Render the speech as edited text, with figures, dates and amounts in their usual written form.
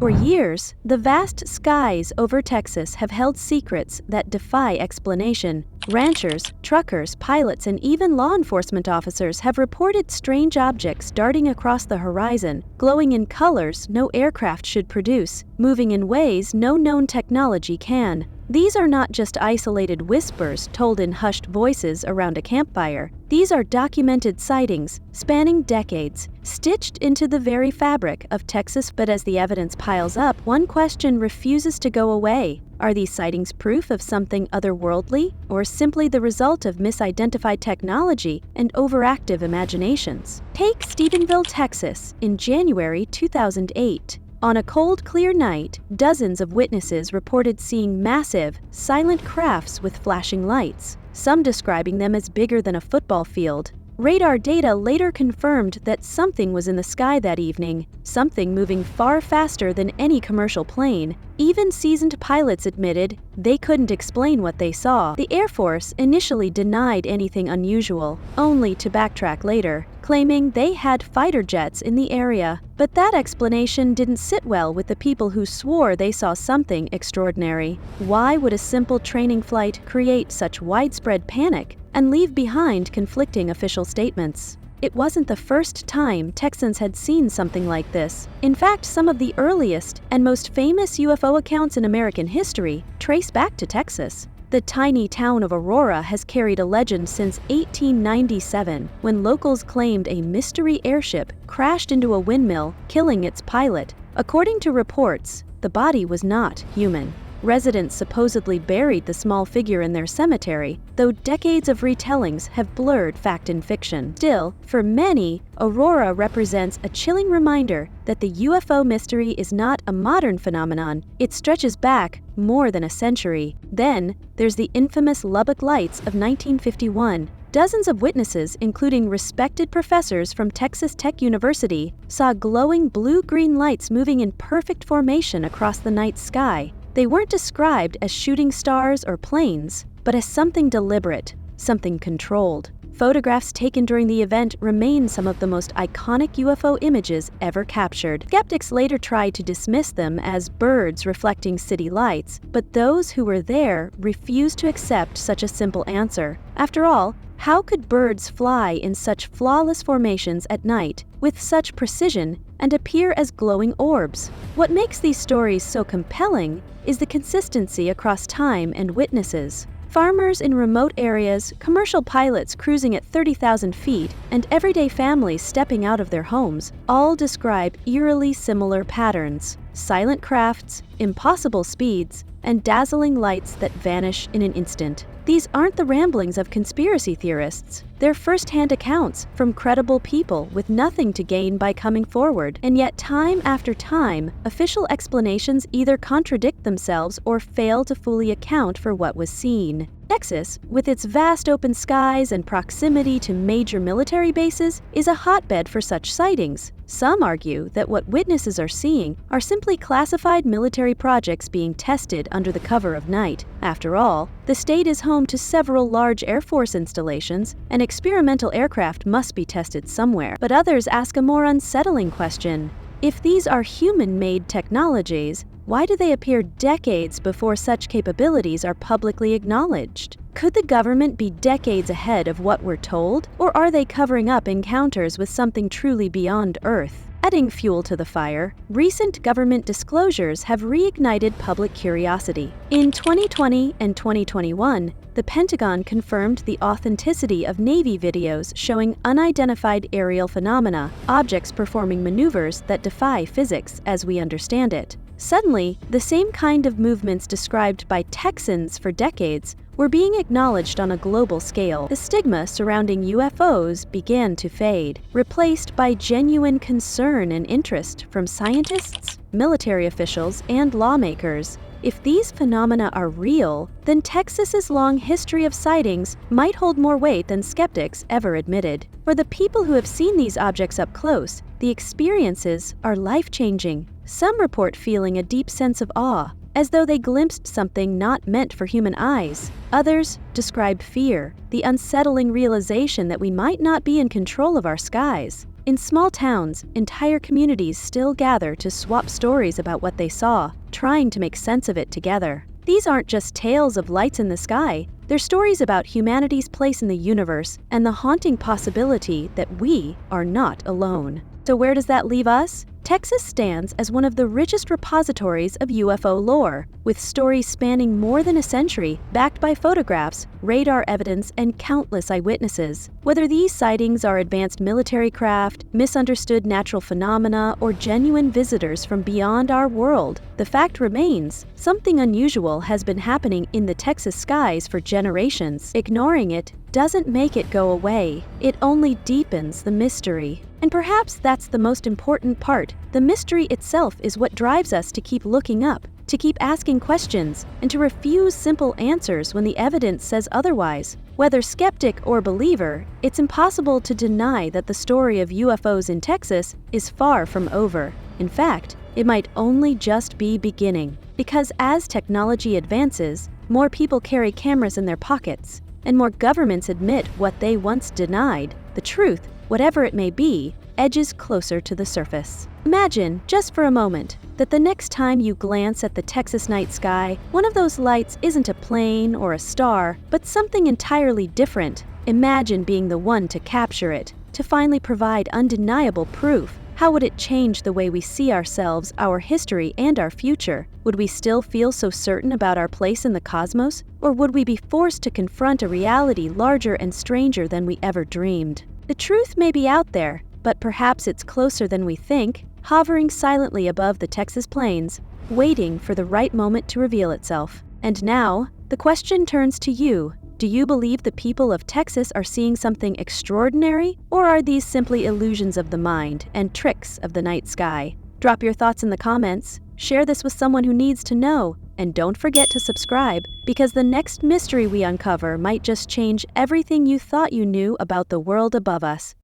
For years, the vast skies over Texas have held secrets that defy explanation. Ranchers, truckers, pilots, and even law enforcement officers have reported strange objects darting across the horizon, glowing in colors no aircraft should produce, moving in ways no known technology can. These are not just isolated whispers told in hushed voices around a campfire. These are documented sightings, spanning decades, stitched into the very fabric of Texas. But as the evidence piles up, one question refuses to go away. Are these sightings proof of something otherworldly, or simply the result of misidentified technology and overactive imaginations? Take Stephenville, Texas, in January 2008. On a cold, clear night, dozens of witnesses reported seeing massive, silent crafts with flashing lights, some describing them as bigger than a football field. Radar data later confirmed that something was in the sky that evening, something moving far faster than any commercial plane. Even seasoned pilots admitted they couldn't explain what they saw. The Air Force initially denied anything unusual, only to backtrack later, claiming they had fighter jets in the area. But that explanation didn't sit well with the people who swore they saw something extraordinary. Why would a simple training flight create such widespread panic and leave behind conflicting official statements? It wasn't the first time Texans had seen something like this. In fact, some of the earliest and most famous UFO accounts in American history trace back to Texas. The tiny town of Aurora has carried a legend since 1897, when locals claimed a mystery airship crashed into a windmill, killing its pilot. According to reports, the body was not human. Residents supposedly buried the small figure in their cemetery, though decades of retellings have blurred fact and fiction. Still, for many, Aurora represents a chilling reminder that the UFO mystery is not a modern phenomenon. It stretches back more than a century. Then, there's the infamous Lubbock Lights of 1951. Dozens of witnesses, including respected professors from Texas Tech University, saw glowing blue-green lights moving in perfect formation across the night sky. They weren't described as shooting stars or planes, but as something deliberate, something controlled. Photographs taken during the event remain some of the most iconic UFO images ever captured. Skeptics later tried to dismiss them as birds reflecting city lights, but those who were there refused to accept such a simple answer. After all, how could birds fly in such flawless formations at night, with such precision, and appear as glowing orbs? What makes these stories so compelling is the consistency across time and witnesses. Farmers in remote areas, commercial pilots cruising at 30,000 feet, and everyday families stepping out of their homes all describe eerily similar patterns: silent crafts, impossible speeds, and dazzling lights that vanish in an instant. These aren't the ramblings of conspiracy theorists. They're first-hand accounts from credible people with nothing to gain by coming forward. And yet, time after time, official explanations either contradict themselves or fail to fully account for what was seen. Texas, with its vast open skies and proximity to major military bases, is a hotbed for such sightings. Some argue that what witnesses are seeing are simply classified military projects being tested under the cover of night. After all, the state is home to several large Air Force installations, and experimental aircraft must be tested somewhere. But others ask a more unsettling question. If these are human-made technologies, why do they appear decades before such capabilities are publicly acknowledged? Could the government be decades ahead of what we're told, or are they covering up encounters with something truly beyond Earth? Adding fuel to the fire, recent government disclosures have reignited public curiosity. In 2020 and 2021, the Pentagon confirmed the authenticity of Navy videos showing unidentified aerial phenomena, objects performing maneuvers that defy physics as we understand it. Suddenly, the same kind of movements described by Texans for decades were being acknowledged on a global scale. The stigma surrounding UFOs began to fade, replaced by genuine concern and interest from scientists, military officials, and lawmakers. If these phenomena are real, then Texas's long history of sightings might hold more weight than skeptics ever admitted. For the people who have seen these objects up close, the experiences are life-changing. Some report feeling a deep sense of awe, as though they glimpsed something not meant for human eyes. Others describe fear, the unsettling realization that we might not be in control of our skies. In small towns, entire communities still gather to swap stories about what they saw, trying to make sense of it together. These aren't just tales of lights in the sky, they're stories about humanity's place in the universe and the haunting possibility that we are not alone. So where does that leave us? Texas stands as one of the richest repositories of UFO lore, with stories spanning more than a century, backed by photographs, radar evidence, and countless eyewitnesses. Whether these sightings are advanced military craft, misunderstood natural phenomena, or genuine visitors from beyond our world, the fact remains, something unusual has been happening in the Texas skies for generations. Ignoring it doesn't make it go away. It only deepens the mystery. And perhaps that's the most important part. The mystery itself is what drives us to keep looking up, to keep asking questions, and to refuse simple answers when the evidence says otherwise. Whether skeptic or believer, it's impossible to deny that the story of UFOs in Texas is far from over. In fact, it might only just be beginning. Because as technology advances, more people carry cameras in their pockets, and more governments admit what they once denied, the truth, whatever it may be, edges closer to the surface. Imagine, just for a moment, that the next time you glance at the Texas night sky, one of those lights isn't a plane or a star, but something entirely different. Imagine being the one to capture it, to finally provide undeniable proof. How would it change the way we see ourselves, our history, and our future? Would we still feel so certain about our place in the cosmos? Or would we be forced to confront a reality larger and stranger than we ever dreamed? The truth may be out there, but perhaps it's closer than we think, hovering silently above the Texas plains, waiting for the right moment to reveal itself. And now, the question turns to you. Do you believe the people of Texas are seeing something extraordinary, or are these simply illusions of the mind and tricks of the night sky? Drop your thoughts in the comments, share this with someone who needs to know, and don't forget to subscribe, because the next mystery we uncover might just change everything you thought you knew about the world above us.